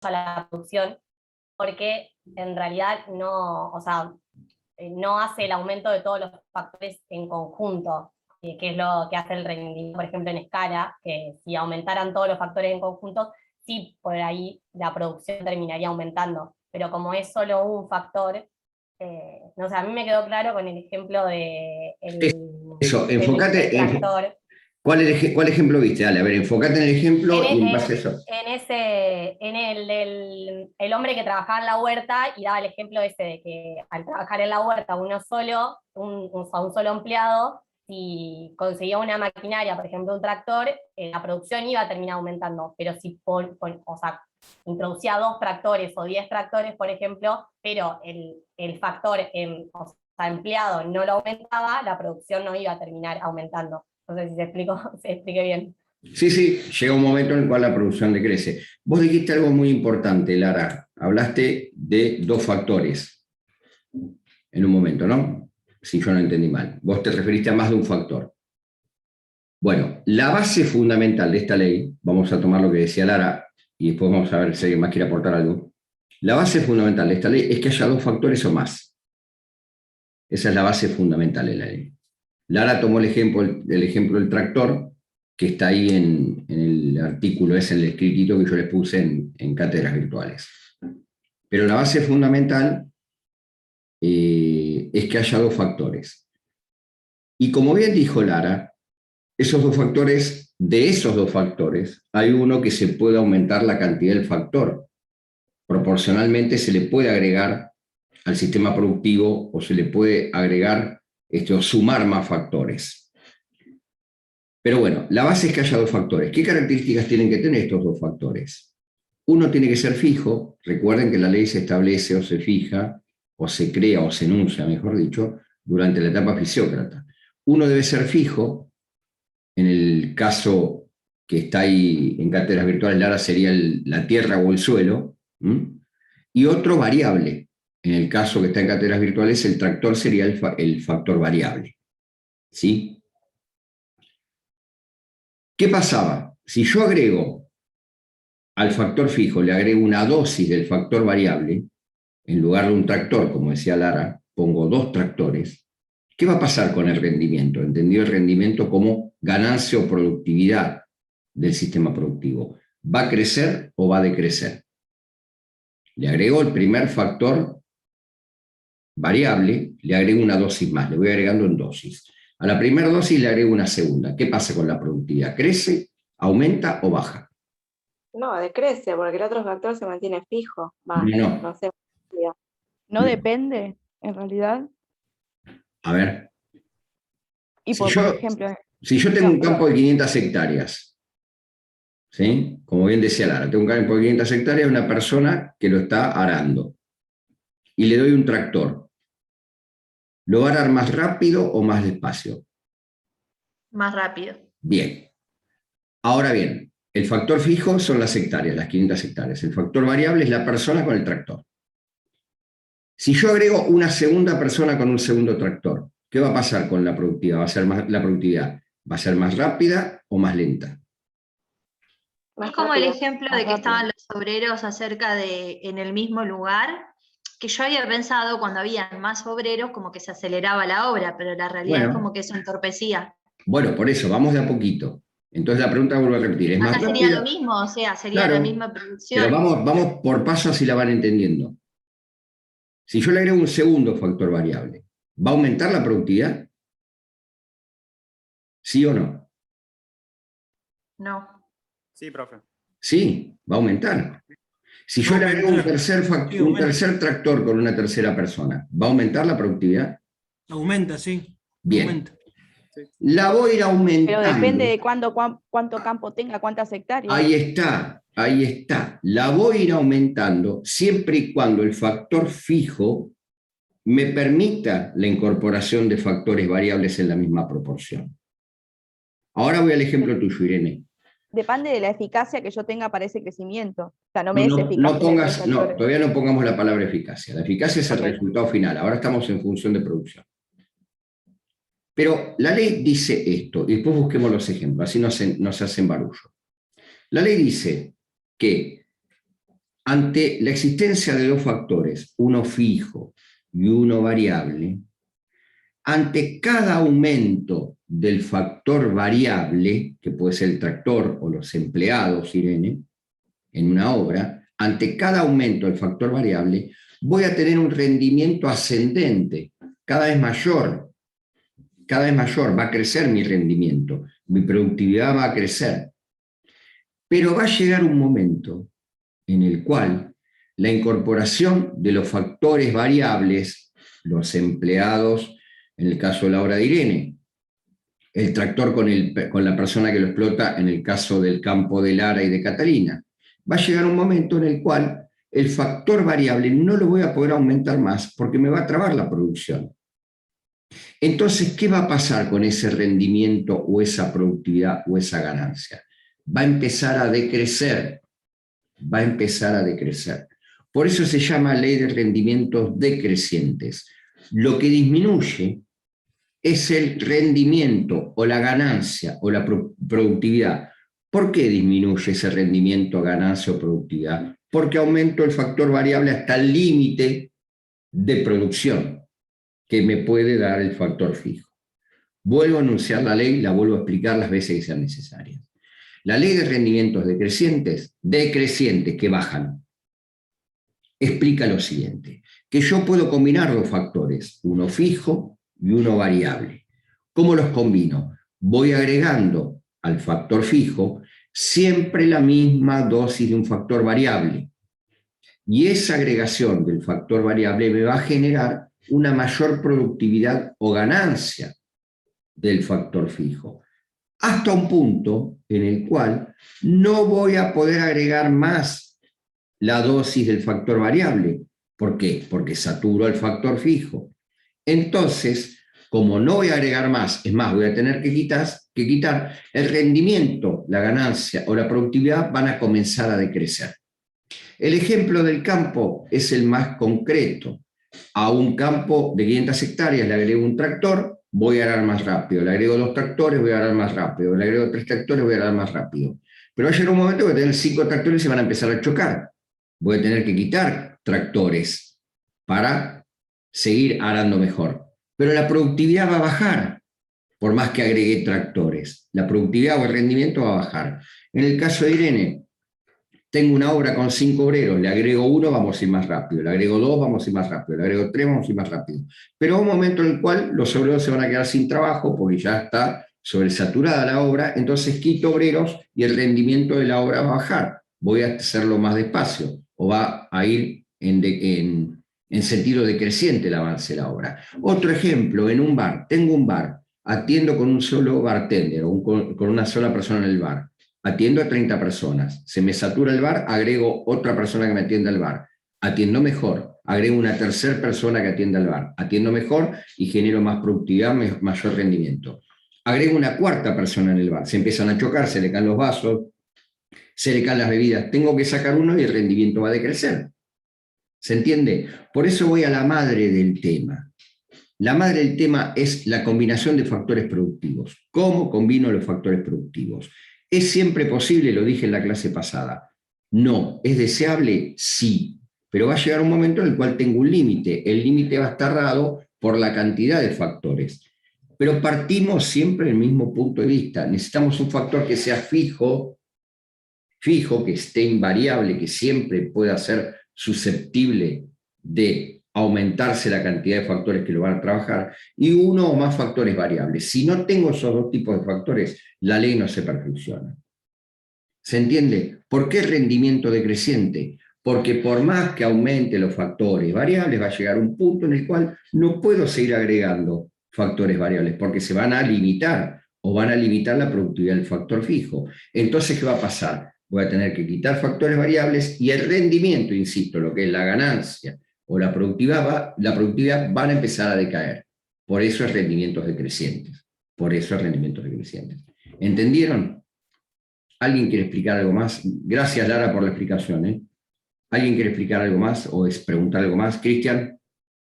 a la producción, porque en realidad no, o sea, no hace el aumento de todos los factores en conjunto, que es lo que hace el rendimiento, por ejemplo, en escala, que si aumentaran todos los factores en conjunto, sí, por ahí la producción terminaría aumentando, pero como es solo un factor, no sé, a mí me quedó claro con el ejemplo de Eso, el enfócate, tractor. ¿cuál ejemplo viste? Dale, a ver, enfócate en el ejemplo En, y en e- base a eso. en ese, en el hombre que trabajaba en la huerta y daba el ejemplo ese de que al trabajar en la huerta uno solo, un solo empleado, si conseguía una maquinaria, por ejemplo un tractor, la producción iba a terminar aumentando, pero si o sea, introducía 2 tractores o 10 tractores, por ejemplo, pero el factor o sea, empleado no lo aumentaba, la producción no iba a terminar aumentando. No sé si se explicó, se explique bien. Sí, sí, llega un momento en el cual la producción decrece. Vos dijiste algo muy importante, Lara. Hablaste de 2 factores en un momento, ¿no? Si yo no entendí mal. Vos te referiste a más de un factor. Bueno, la base fundamental de esta ley, vamos a tomar lo que decía Lara y después vamos a ver si alguien más quiere aportar algo. La base fundamental de esta ley es que haya 2 factores o más. Esa es la base fundamental de la ley. Lara tomó el ejemplo del tractor, que está ahí en el artículo, es el escritito que yo les puse en cátedras virtuales. Pero la base fundamental es que haya 2 factores. Y como bien dijo Lara, de esos dos factores, hay uno que se puede aumentar la cantidad del factor. Proporcionalmente se le puede agregar al sistema productivo o se le puede agregar o sumar más factores. Pero bueno, la base es que haya 2 factores. ¿Qué características tienen que tener estos 2 factores? Uno tiene que ser fijo. Recuerden que la ley se establece o se fija, o se crea o se enuncia, mejor dicho, durante la etapa fisiócrata. Uno debe ser fijo. En el caso que está ahí en cátedras virtuales, Lara, sería la tierra o el suelo. Y otro variable. En el caso que está en cátedras virtuales, el tractor sería el factor variable. ¿Sí? ¿Qué pasaba? Si yo agrego al factor fijo, le agrego una dosis del factor variable, en lugar de un tractor, como decía Lara, pongo 2 tractores, ¿qué va a pasar con el rendimiento? Entendido el rendimiento como ganancia o productividad del sistema productivo. ¿Va a crecer o va a decrecer? Le agrego el primer factor variable, le agrego una dosis más, le voy agregando en dosis. A la primera dosis le agrego una segunda. ¿Qué pasa con la productividad? ¿Crece, aumenta o baja? No, decrece, porque el otro factor se mantiene fijo. Va, No, no sé. No depende, en realidad. a ver, Y si por yo, ejemplo, si yo tengo no, un perdón. campo de 500 hectáreas, ¿sí? Como bien decía Lara, tengo un campo de 500 hectáreas, una persona que lo está arando y le doy un tractor. ¿Lo va a arar más rápido o más despacio? Más rápido. Bien. Ahora bien, el factor fijo son las hectáreas, las 500 hectáreas. El factor variable es la persona con el tractor. Si yo agrego una segunda persona con un segundo tractor, ¿qué va a pasar con la productividad? ¿La productividad va a ser más rápida o más lenta? Es como el rápido, ejemplo más de que rápido. estaban los obreros acerca de en el mismo lugar, que yo había pensado cuando había más obreros como que se aceleraba la obra, pero la realidad es como Bueno, que eso entorpecía. bueno, por eso, vamos de a poquito. Entonces la pregunta vuelvo a repetir, ¿es más Acá sería rápida? lo mismo, o sea, sería la Claro, misma pero producción. vamos por paso así la van entendiendo. Si yo le agrego un segundo factor variable, ¿va a aumentar la productividad? ¿Sí o no? No. Sí, profe. Sí, va a aumentar. Si Va yo a le agrego un aumentar. Sí, un aumenta. tercer tractor con una tercera persona, ¿va a aumentar la productividad? Aumenta, sí. Bien. Aumenta. Sí. La voy a ir Pero depende aumentando. de cuánto campo tenga, cuántas hectáreas. Ahí está, ahí está. La voy a ir aumentando siempre y cuando el factor fijo me permita la incorporación de factores variables en la misma proporción. Ahora voy al ejemplo tuyo, Irene. Depende de la eficacia que yo tenga para ese crecimiento. O sea, no No, me des no, no eficacia de 3 pongas, no, factores. todavía no pongamos la palabra eficacia. La eficacia es el Ok. resultado final. Ahora estamos en función de producción. Pero la ley dice esto, y después busquemos los ejemplos, así no se hacen barullo. La ley dice que ante la existencia de dos factores, uno fijo y uno variable, ante cada aumento del factor variable, que puede ser el tractor o los empleados, Irene, en una obra, ante cada aumento del factor variable, voy a tener un rendimiento ascendente, cada vez mayor, va a crecer mi rendimiento, mi productividad va a crecer. Pero va a llegar un momento en el cual la incorporación de los factores variables, los empleados, en el caso de la obra de Irene, el tractor con la persona que lo explota en el caso del campo de Lara y de Catalina, va a llegar un momento en el cual el factor variable no lo voy a poder aumentar más porque me va a trabar la producción. Entonces, ¿qué va a pasar con ese rendimiento o esa productividad o esa ganancia? Va a empezar a decrecer, va a empezar a decrecer. Por eso se llama ley de rendimientos decrecientes. Lo que disminuye es el rendimiento o la ganancia o la productividad. ¿Por qué disminuye ese rendimiento, ganancia o productividad? Porque aumento el factor variable hasta el límite de producción que me puede dar el factor fijo. Vuelvo a anunciar la ley, la vuelvo a explicar las veces que sean necesarias. La ley de rendimientos decrecientes que bajan, explica lo siguiente, que yo puedo combinar dos factores, uno fijo y uno variable. ¿Cómo los combino? Voy agregando al factor fijo siempre la misma dosis de un factor variable. Y esa agregación del factor variable me va a generar una mayor productividad o ganancia del factor fijo, hasta un punto en el cual no voy a poder agregar más la dosis del factor variable. ¿Por qué? Porque saturo el factor fijo. Entonces, como no voy a agregar más, es más, voy a tener que quitar, el rendimiento, la ganancia o la productividad van a comenzar a decrecer. El ejemplo del campo es el más concreto. A un campo de 500 hectáreas le agrego un tractor, voy a arar más rápido. Le agrego 2 tractores, voy a arar más rápido. Le agrego 3 tractores, voy a arar más rápido. Pero va a llegar un momento que voy a tener 5 tractores y se van a empezar a chocar. Voy a tener que quitar tractores para seguir arando mejor. Pero la productividad va a bajar, por más que agregue tractores. La productividad o el rendimiento va a bajar. En el caso de Irene, tengo una obra con 5 obreros, le agrego 1, vamos a ir más rápido, le agrego 2, vamos a ir más rápido, le agrego 3, vamos a ir más rápido. Pero hay un momento en el cual los obreros se van a quedar sin trabajo porque ya está sobresaturada la obra, entonces quito obreros y el rendimiento de la obra va a bajar. Voy a hacerlo más despacio o va a ir en sentido decreciente el avance de la obra. Otro ejemplo, en un bar, tengo un bar, atiendo con un solo bartender o con una sola persona en el bar. Atiendo a 30 personas, se me satura el bar, agrego otra persona que me atienda al bar, atiendo mejor, agrego una tercera persona que atienda al bar, atiendo mejor y genero más productividad, mayor rendimiento. Agrego una cuarta persona en el bar, se empiezan a chocar, se le caen los vasos, se le caen las bebidas, tengo que sacar uno y el rendimiento va a decrecer. ¿Se entiende? Por eso voy a la madre del tema. La madre del tema es la combinación de factores productivos. ¿Cómo combino los factores productivos? ¿Es siempre posible? Lo dije en la clase pasada. No. ¿Es deseable? Sí. Pero va a llegar un momento en el cual tengo un límite. El límite va a estar dado por la cantidad de factores. Pero partimos siempre del mismo punto de vista. Necesitamos un factor que sea fijo, que esté invariable, que siempre pueda ser susceptible de aumentarse la cantidad de factores que lo van a trabajar, y uno o más factores variables. Si no tengo esos dos tipos de factores, la ley no se perfecciona. ¿Se entiende? ¿Por qué rendimiento decreciente? Porque por más que aumente los factores variables, va a llegar un punto en el cual no puedo seguir agregando factores variables, porque se van a limitar, o van a limitar la productividad del factor fijo. Entonces, ¿qué va a pasar? Voy a tener que quitar factores variables y el rendimiento, insisto, lo que es la ganancia o la productividad van a empezar a decaer. Por eso es rendimientos decrecientes. Por eso es rendimientos decrecientes. ¿Entendieron? ¿Alguien quiere explicar algo más? Gracias, Lara, por la explicación. ¿Alguien quiere explicar algo más o preguntar algo más? Cristian.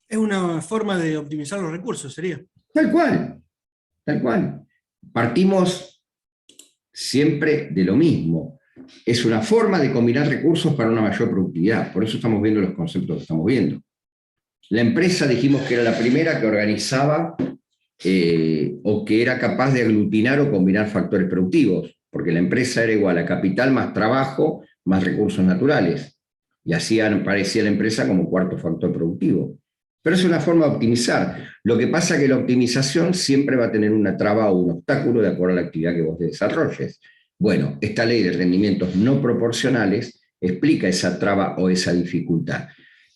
Es una forma de optimizar los recursos, sería. Tal cual, tal cual. Partimos siempre de lo mismo. Es una forma de combinar recursos para una mayor productividad. Por eso estamos viendo los conceptos que estamos viendo. La empresa dijimos que era la primera que organizaba o que era capaz de aglutinar o combinar factores productivos, porque la empresa era igual a capital más trabajo más recursos naturales. Y así aparecía la empresa como cuarto factor productivo. Pero es una forma de optimizar. Lo que pasa es que la optimización siempre va a tener una traba o un obstáculo de acuerdo a la actividad que vos desarrolles. Bueno, esta ley de rendimientos no proporcionales explica esa traba o esa dificultad.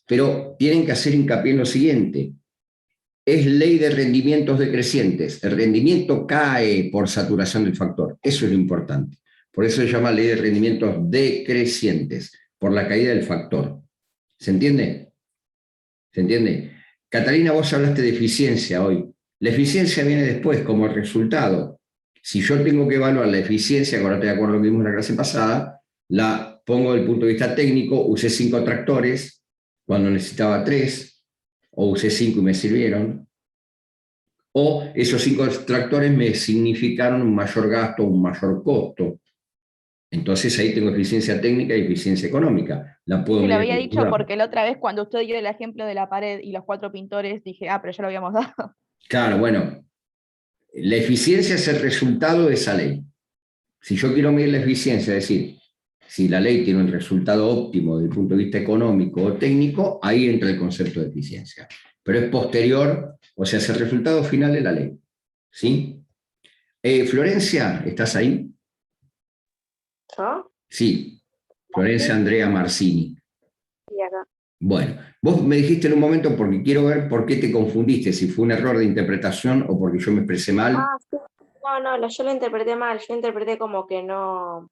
Pero tienen que hacer hincapié en lo siguiente. Es ley de rendimientos decrecientes. El rendimiento cae por saturación del factor. Eso es lo importante. Por eso se llama ley de rendimientos decrecientes, por la caída del factor. ¿Se entiende? ¿Se entiende? Catalina, vos hablaste de eficiencia hoy. La eficiencia viene después, como resultado. Si yo tengo que evaluar la eficiencia, ahora estoy de acuerdo con lo que vimos en la clase pasada, la pongo desde el punto de vista técnico, usé 5 tractores cuando necesitaba 3, o usé 5 y me sirvieron, o esos 5 tractores me significaron un mayor gasto, un mayor costo. Entonces ahí tengo eficiencia técnica y eficiencia económica. La puedo Sí, lo medir había en dicho ningún lado. porque la otra vez cuando usted dio el ejemplo de la pared y los 4 pintores, dije, pero ya lo habíamos dado. Claro, bueno, la eficiencia es el resultado de esa ley. Si yo quiero medir la eficiencia, es decir, si la ley tiene un resultado óptimo desde el punto de vista económico o técnico, ahí entra el concepto de eficiencia. Pero es posterior, o sea, es el resultado final de la ley. ¿Sí? Florencia, ¿estás ahí? ¿Yo? Sí, Florencia Andrea Marcini. Y acá. Bueno, vos me dijiste en un momento, porque quiero ver por qué te confundiste, si fue un error de interpretación o porque yo me expresé mal. Sí. No, yo lo interpreté mal. Yo interpreté como que no.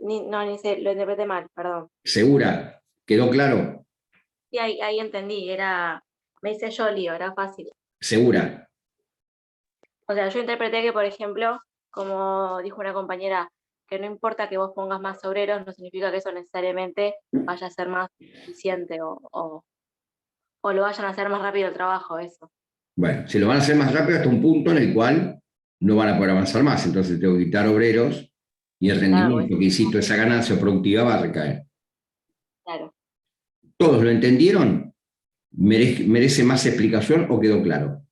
Ni sé, lo interpreté mal, perdón. ¿Segura? ¿Quedó claro? Sí, ahí entendí, me hice yo lío, era fácil. ¿Segura? O sea, yo interpreté que, por ejemplo, como dijo una compañera, que no importa que vos pongas más obreros, no significa que eso necesariamente vaya a ser más eficiente o lo vayan a hacer más rápido el trabajo, eso. Bueno, si lo van a hacer más rápido hasta un punto en el cual no van a poder avanzar más, entonces tengo que quitar obreros y el rendimiento que insisto, esa ganancia productiva va a recaer. Claro. ¿Todos lo entendieron? ¿Merece más explicación o quedó claro?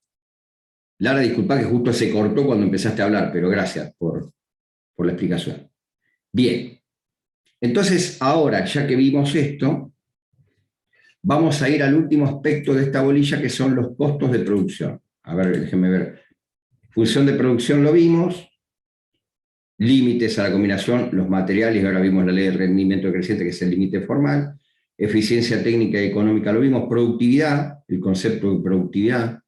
Lara, disculpa que justo se cortó cuando empezaste a hablar, pero gracias por la explicación. Bien, entonces ahora, ya que vimos esto, vamos a ir al último aspecto de esta bolilla, que son los costos de producción. A ver, déjenme ver. Función de producción lo vimos, límites a la combinación, los materiales, ahora vimos la ley de rendimiento creciente, que es el límite formal, eficiencia técnica y económica lo vimos, productividad, el concepto de productividad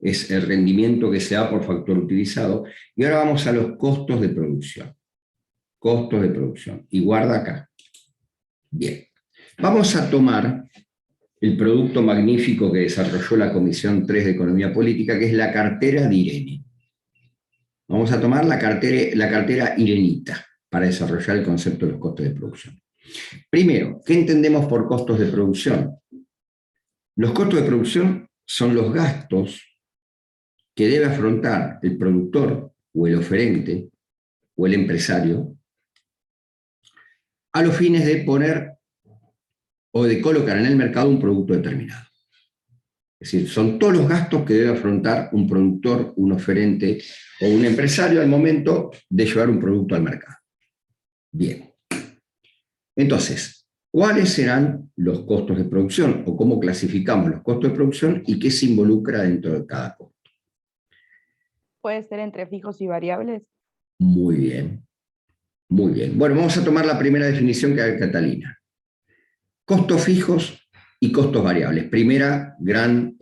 es el rendimiento que se da por factor utilizado, y ahora vamos a los costos de producción. Costos de producción, y guarda acá. Bien, vamos a tomar el producto magnífico que desarrolló la Comisión 3 de Economía Política, que es la cartera de Irene. Vamos a tomar la cartera irenita para desarrollar el concepto de los costos de producción. Primero, ¿qué entendemos por costos de producción? Los costos de producción son los gastos que debe afrontar el productor o el oferente o el empresario a los fines de poner o de colocar en el mercado un producto determinado. Es decir, son todos los gastos que debe afrontar un productor, un oferente o un empresario al momento de llevar un producto al mercado. Bien. Entonces, ¿cuáles serán los costos de producción o cómo clasificamos los costos de producción y qué se involucra dentro de cada costo? ¿Puede ser entre fijos y variables? Muy bien. Muy bien. Bueno, vamos a tomar la primera definición que haga Catalina. Costos fijos y costos variables. Primera gran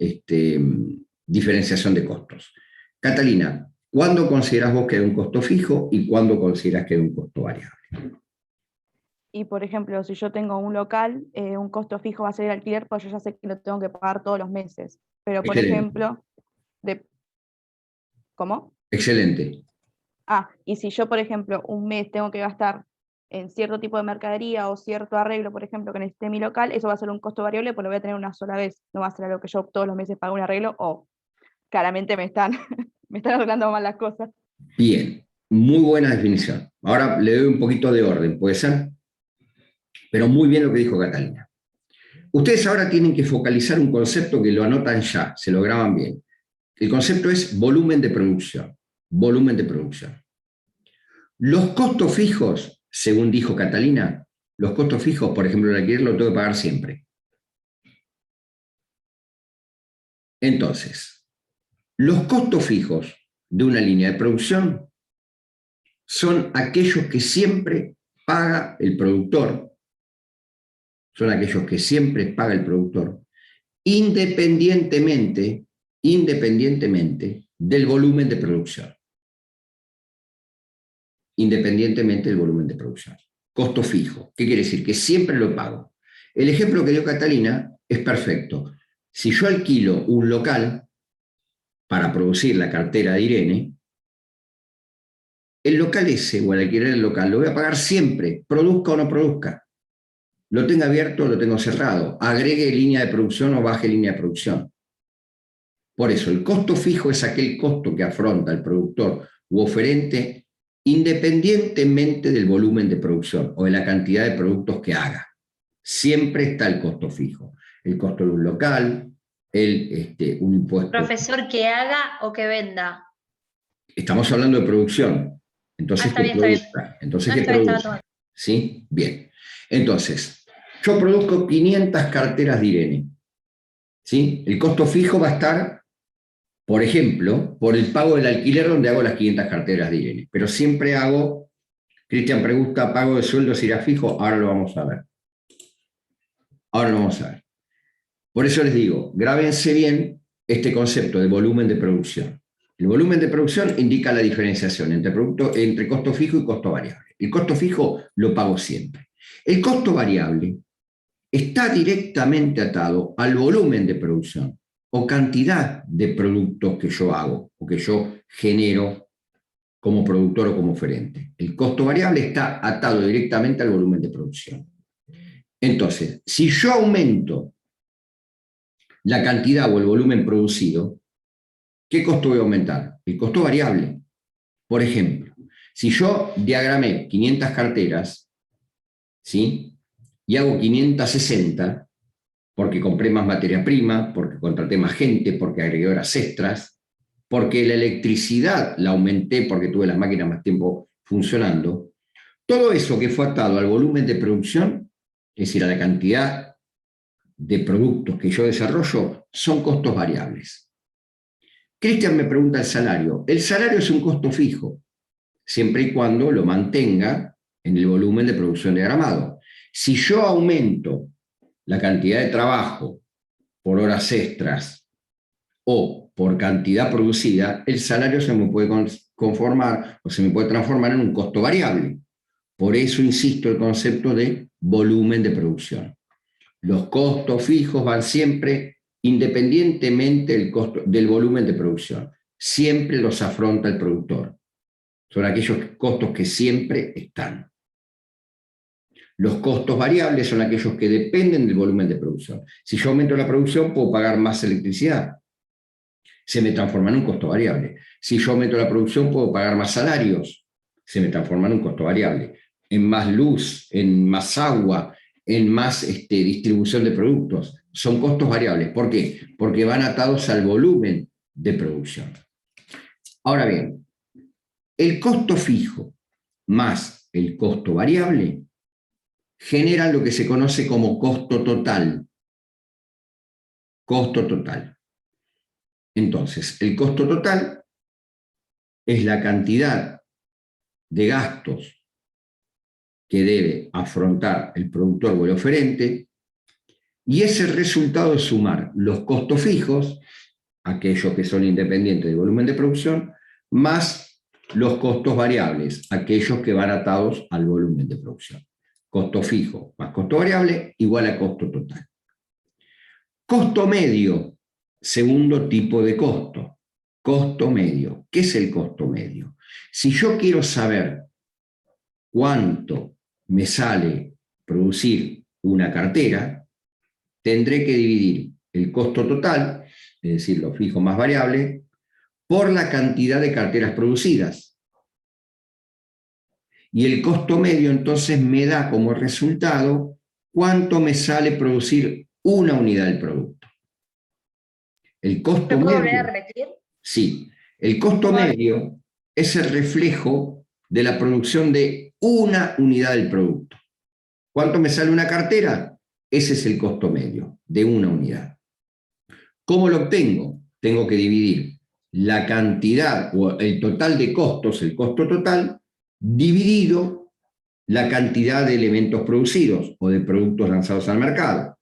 diferenciación de costos. Catalina, ¿cuándo consideras vos que hay un costo fijo y cuándo consideras que hay un costo variable? Y por ejemplo, si yo tengo un local, un costo fijo va a ser el alquiler, pues yo ya sé que lo tengo que pagar todos los meses. Pero por Excelente. ejemplo, ¿cómo? Excelente. Y si yo, por ejemplo, un mes tengo que gastar en cierto tipo de mercadería o cierto arreglo, por ejemplo, que necesite mi local, eso va a ser un costo variable, pues lo voy a tener una sola vez. No va a ser algo que yo todos los meses pago un arreglo o claramente me están arreglando mal las cosas. Bien. Muy buena definición. Ahora le doy un poquito de orden, ¿puede ser? Pero muy bien lo que dijo Catalina. Ustedes ahora tienen que focalizar un concepto que lo anotan ya, se lo graban bien. El concepto es volumen de producción. Volumen de producción. Los costos fijos, según dijo Catalina, los costos fijos, por ejemplo, el alquiler lo tengo que pagar siempre. Entonces, los costos fijos de una línea de producción son aquellos que siempre paga el productor. Son aquellos que siempre paga el productor, independientemente del volumen de producción. Independientemente del volumen de producción. Costo fijo. ¿Qué quiere decir? Que siempre lo pago. El ejemplo que dio Catalina es perfecto. Si yo alquilo un local para producir la cartera de Irene, el local ese o el alquiler del local lo voy a pagar siempre, produzca o no produzca. Lo tenga abierto o lo tengo cerrado. Agregue línea de producción o baje línea de producción. Por eso, el costo fijo es aquel costo que afronta el productor u oferente independientemente del volumen de producción o de la cantidad de productos que haga. Siempre está el costo fijo. El costo de un local, un impuesto. Profesor, que haga o que venda. Estamos hablando de producción. Entonces, está que bien, está bien. produzca. Entonces, No, que está bien, estaba produzca. tomando. ¿Sí? Bien. Entonces, yo produzco 500 carteras de Irene. ¿Sí? El costo fijo va a estar, por ejemplo, por el pago del alquiler donde hago las 500 carteras de Irene. Pero siempre hago, Cristian pregunta, ¿pago de sueldos irá fijo? Ahora lo vamos a ver. Ahora lo vamos a ver. Por eso les digo, grábense bien este concepto de volumen de producción. El volumen de producción indica la diferenciación entre costo fijo y costo variable. El costo fijo lo pago siempre. El costo variable está directamente atado al volumen de producción o cantidad de productos que yo hago o que yo genero como productor o como oferente. El costo variable está atado directamente al volumen de producción. Entonces, si yo aumento la cantidad o el volumen producido, ¿qué costo voy a aumentar? El costo variable. Por ejemplo, si yo diagramé 500 carteras, ¿sí? Y hago 560, porque compré más materia prima, porque contraté más gente, porque agregué horas extras, porque la electricidad la aumenté porque tuve las máquinas más tiempo funcionando, todo eso que fue atado al volumen de producción, es decir, a la cantidad de productos que yo desarrollo, son costos variables. Cristian me pregunta el salario. El salario es un costo fijo, siempre y cuando lo mantenga en el volumen de producción diagramado. Si yo aumento la cantidad de trabajo por horas extras o por cantidad producida, el salario se me puede conformar o se me puede transformar en un costo variable. Por eso insisto el concepto de volumen de producción. Los costos fijos van siempre independientemente del volumen de producción. Siempre los afronta el productor. Son aquellos costos que siempre están. Los costos variables son aquellos que dependen del volumen de producción. Si yo aumento la producción, puedo pagar más electricidad. Se me transforma en un costo variable. Si yo aumento la producción, puedo pagar más salarios. Se me transforma en un costo variable. En más luz, en más agua, en más distribución de productos. Son costos variables. ¿Por qué? Porque van atados al volumen de producción. Ahora bien, el costo fijo más el costo variable generan lo que se conoce como costo total. Costo total. Entonces, el costo total es la cantidad de gastos que debe afrontar el productor o el oferente, y es el resultado de sumar los costos fijos, aquellos que son independientes del volumen de producción, más los costos variables, aquellos que van atados al volumen de producción. Costo fijo más costo variable igual a costo total. Costo medio, segundo tipo de costo. Costo medio. ¿Qué es el costo medio? Si yo quiero saber cuánto me sale producir una cartera, tendré que dividir el costo total, es decir, lo fijo más variable, por la cantidad de carteras producidas. Y el costo medio entonces me da como resultado cuánto me sale producir una unidad del producto. El costo ¿Me puedo volver a medio, repetir? sí, el costo medio es el reflejo de la producción de una unidad del producto. ¿Cuánto me sale una cartera? Ese es el costo medio de una unidad. ¿Cómo lo obtengo? Tengo que dividir la cantidad o el total de costos, el costo total, dividido la cantidad de elementos producidos o de productos lanzados al mercado.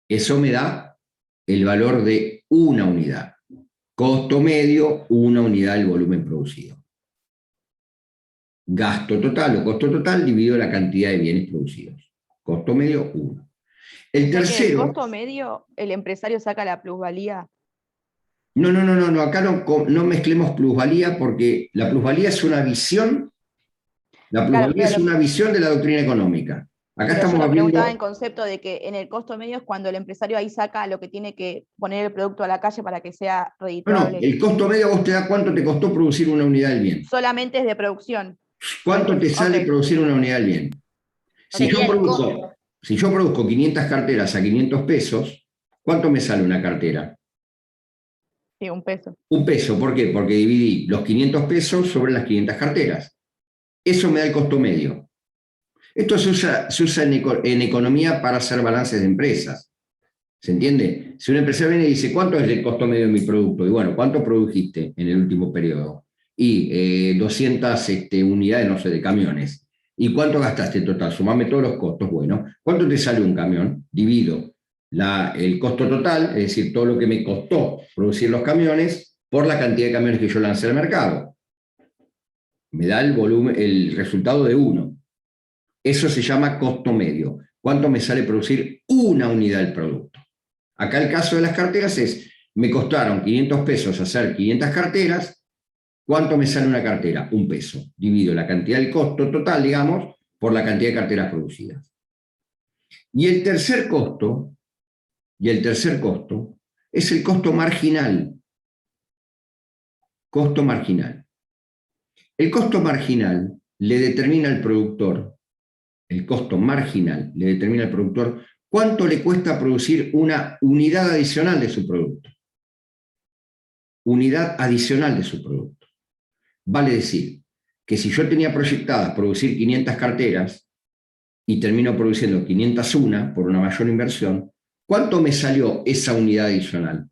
Eso me da el valor de una unidad. Costo medio, una unidad del volumen producido. Gasto total o costo total dividido la cantidad de bienes producidos. Costo medio, 1. El O sea que del tercero... costo medio, el empresario saca la plusvalía. No, acá no mezclemos plusvalía porque la plusvalía es una visión, la Claro, plusvalía es una visión de la doctrina económica. Acá pero yo estamos lo preguntaba en viendo... concepto de que en el costo medio es cuando el empresario ahí saca lo que tiene que poner el producto a la calle para que sea No, redituable. el costo medio vos te da cuánto te costó producir una unidad del bien. Solamente es de producción. ¿Cuánto te sale Ok, producir una unidad del bien? Si ok. yo Sería el produzco, costo. si yo produzco 500 carteras a 500 pesos, ¿cuánto me sale una cartera? Sí, un peso. Un peso, ¿por qué? Porque dividí los 500 pesos sobre las 500 carteras. Eso me da el costo medio. Esto se usa en economía para hacer balances de empresas. ¿Se entiende? Si un empresario viene y dice, ¿cuánto es el costo medio de mi producto? Y bueno, ¿cuánto produjiste en el último periodo? Y 200 unidades, no sé, de camiones. ¿Y cuánto gastaste en total? Sumame todos los costos. Bueno, ¿cuánto te sale un camión? Divido el costo total, es decir, todo lo que me costó producir los camiones, por la cantidad de camiones que yo lancé al mercado. Me da el volumen, el resultado de 1. Eso se llama costo medio. ¿Cuánto me sale producir una unidad del producto? Acá el caso de las carteras es, me costaron 500 pesos hacer 500 carteras, ¿cuánto me sale una cartera? Un peso. Divido la cantidad del costo total, digamos, por la cantidad de carteras producidas. Y el tercer costo es el costo marginal. Costo marginal. El costo marginal le determina al productor, el costo marginal le determina al productor cuánto le cuesta producir una unidad adicional de su producto. Unidad adicional de su producto. Vale decir que si yo tenía proyectadas producir 500 carteras y termino produciendo 501 por una mayor inversión, ¿cuánto me salió esa unidad adicional?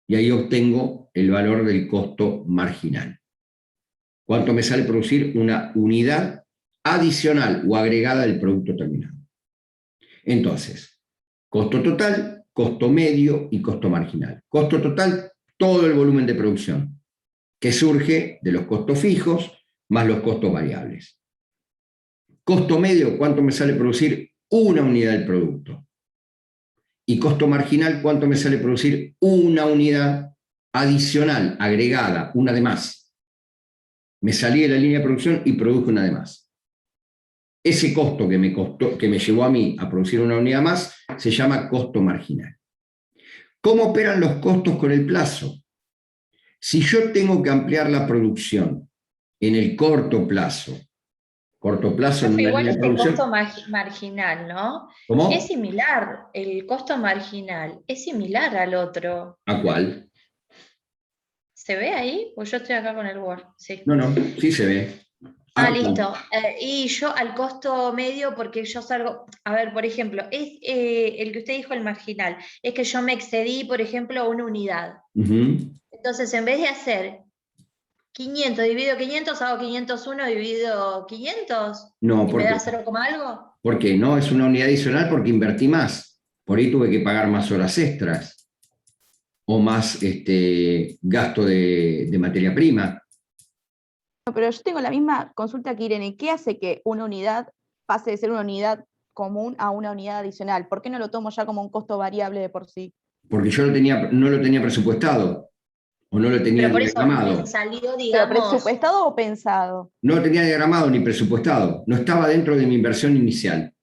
Y ahí obtengo el valor del costo marginal. ¿Cuánto me sale producir una unidad adicional o agregada del producto terminado? Entonces, costo total, costo medio y costo marginal. Costo total, todo el volumen de producción, que surge de los costos fijos más los costos variables. Costo medio, ¿cuánto me sale producir una unidad del producto? Y costo marginal, ¿cuánto me sale producir una unidad adicional, agregada, una de más? Me salí de la línea de producción y produje una de más. Ese costo que me llevó a mí a producir una unidad más se llama costo marginal. ¿Cómo operan los costos con el plazo? Si yo tengo que ampliar la producción en el corto plazo en una Igual línea de producción... costo marginal, ¿no? ¿Cómo? Es similar, el costo marginal es similar al otro. ¿A cuál? ¿Se ve ahí? Pues yo estoy acá con el Word, sí. No, sí se ve. Listo. Y yo al costo medio, porque yo salgo, a ver, por ejemplo, es el que usted dijo, el marginal, es que yo me excedí, por ejemplo, una unidad. Entonces, en vez de hacer 500 dividido 500, hago 501 dividido 500, No, y ¿por me qué? da 0, algo. ¿Por qué? No, es una unidad adicional porque invertí más. Por ahí tuve que pagar más horas extras o más gasto de materia prima. No, pero yo tengo la misma consulta que Irene. ¿Qué hace que una unidad pase de ser una unidad común a una unidad adicional? ¿Por qué no lo tomo ya como un costo variable de por sí? Porque yo no lo tenía presupuestado o no lo tenía Pero por eso diagramado. me salió, ¿Pero digamos, presupuestado o pensado? No lo tenía diagramado ni presupuestado. No estaba dentro de mi inversión inicial.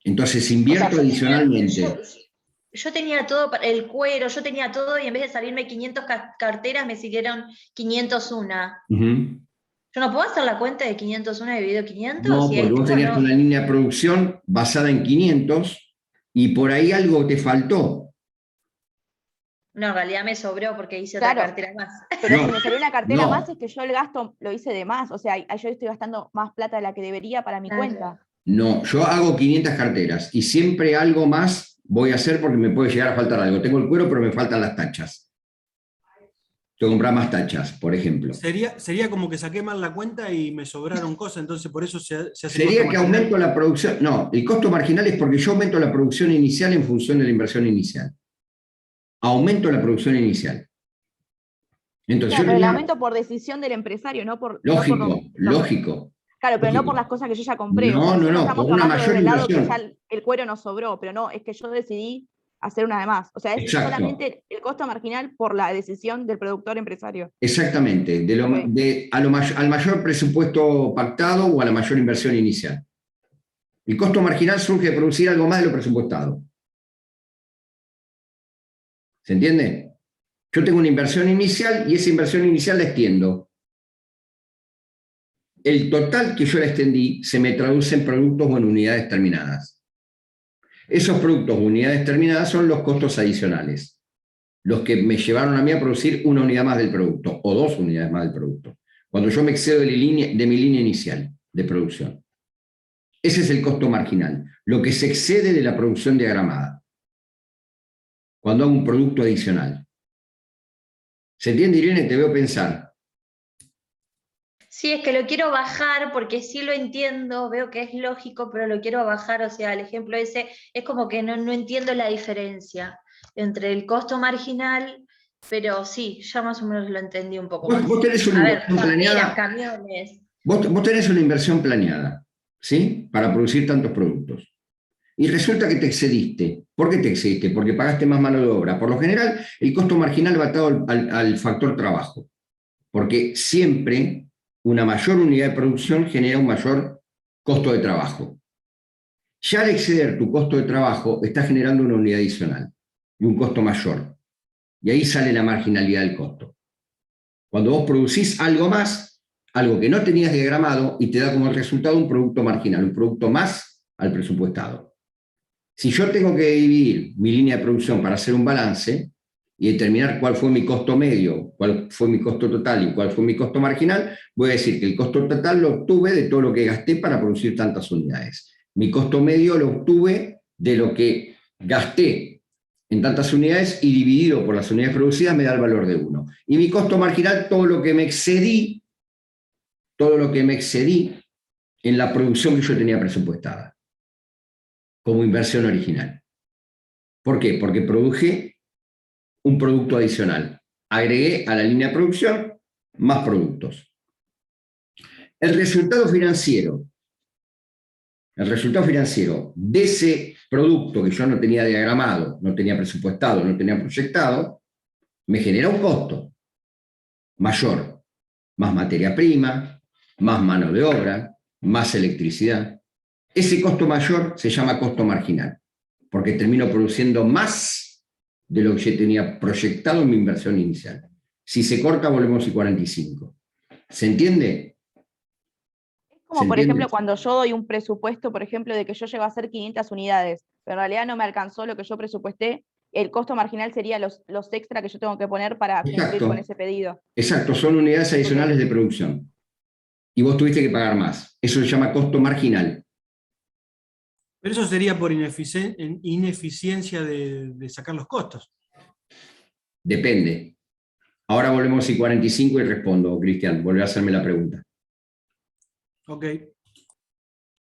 Entonces invierto adicionalmente. yo tenía todo, el cuero, yo tenía todo, y en vez de salirme 500 carteras, me siguieron 501. Yo no puedo hacer la cuenta de 501 dividido 500. No, si porque es vos que tenías no- una línea de producción basada en 500 y por ahí algo te faltó. No, en realidad me sobró porque hice otra Claro. cartera más. Pero No, si me salió una cartera no. más, es que yo el gasto lo hice de más. O sea, yo estoy gastando más plata de la que debería para mi Claro. cuenta. No, yo hago 500 carteras y siempre algo más voy a hacer porque me puede llegar a faltar algo. Tengo el cuero, pero me faltan las tachas. Tengo que comprar más tachas, por ejemplo. Sería como que saqué mal la cuenta y me sobraron cosas, entonces por eso se hace Sería costo que marginal. aumento la producción. No, el costo marginal es porque yo aumento la producción inicial en función de la inversión inicial. Aumento la producción inicial. Entonces, Claro, yo pero el tenía. aumento por decisión de la empresario, no por. Lógico, Claro, pero no por las lógico. cosas que yo ya compré. O No, sea, no, nosotros no, estamos por una tomando desde mayor el lado que ya inversión. el cuero nos sobró, pero no, es que yo decidí hacer una de más. O sea, es Exacto. solamente el costo marginal por la decisión del productor empresario. Exactamente, Ok. al mayor presupuesto pactado o a la mayor inversión inicial. El costo marginal surge de producir algo más de lo presupuestado. ¿Se entiende? Yo tengo una inversión inicial y esa inversión inicial la extiendo. El total que yo la extendí se me traduce en productos o en unidades terminadas. Esos productos o unidades terminadas son los costos adicionales, los que me llevaron a mí a producir una unidad más del producto o 2 unidades más del producto, cuando yo me excedo de mi línea inicial de producción. Ese es el costo marginal, lo que se excede de la producción diagramada, cuando hago un producto adicional. ¿Se entiende, Irene? Te veo pensar. Sí, es que lo quiero bajar porque sí lo entiendo, veo que es lógico, pero lo quiero bajar. O sea, el ejemplo ese es como que no entiendo la diferencia entre el costo marginal, pero sí, ya más o menos lo entendí un poco más. Vos tenés una A ver, inversión carteras, planeada. camiones. Vos tenés una inversión planeada, ¿sí? Para producir tantos productos. Y resulta que te excediste. ¿Por qué te excediste? Porque pagaste más mano de obra. Por lo general, el costo marginal va atado al factor trabajo, porque siempre una mayor unidad de producción genera un mayor costo de trabajo. Ya al exceder tu costo de trabajo, estás generando una unidad adicional y un costo mayor. Y ahí sale la marginalidad del costo. Cuando vos producís algo más, algo que no tenías diagramado y te da como resultado un producto marginal, un producto más al presupuestado. Si yo tengo que dividir mi línea de producción para hacer un balance y determinar cuál fue mi costo medio, cuál fue mi costo total y cuál fue mi costo marginal, voy a decir que el costo total lo obtuve de todo lo que gasté para producir tantas unidades. Mi costo medio lo obtuve de lo que gasté en tantas unidades y dividido por las unidades producidas me da el valor de 1. Y mi costo marginal, todo lo que me excedí en la producción que yo tenía presupuestada como inversión original. ¿Por qué? Porque produje un producto adicional. Agregué a la línea de producción más productos. El resultado financiero de ese producto que yo no tenía diagramado, no tenía presupuestado, no tenía proyectado, me genera un costo mayor, más materia prima, más mano de obra, más electricidad. Ese costo mayor se llama costo marginal, porque termino produciendo más de lo que yo tenía proyectado en mi inversión inicial. Si se corta, volvemos a 45. ¿Se entiende? Como por ejemplo cuando yo doy un presupuesto, por ejemplo, de que yo llego a hacer 500 unidades, pero en realidad no me alcanzó lo que yo presupuesté, el costo marginal sería los extra que yo tengo que poner para cumplir con ese pedido. Exacto, son unidades adicionales de producción. Y vos tuviste que pagar más. Eso se llama costo marginal. Pero eso sería por ineficiencia de sacar los costos. Depende. Ahora volvemos a 45 y respondo, Cristian. Volvé a hacerme la pregunta. Ok.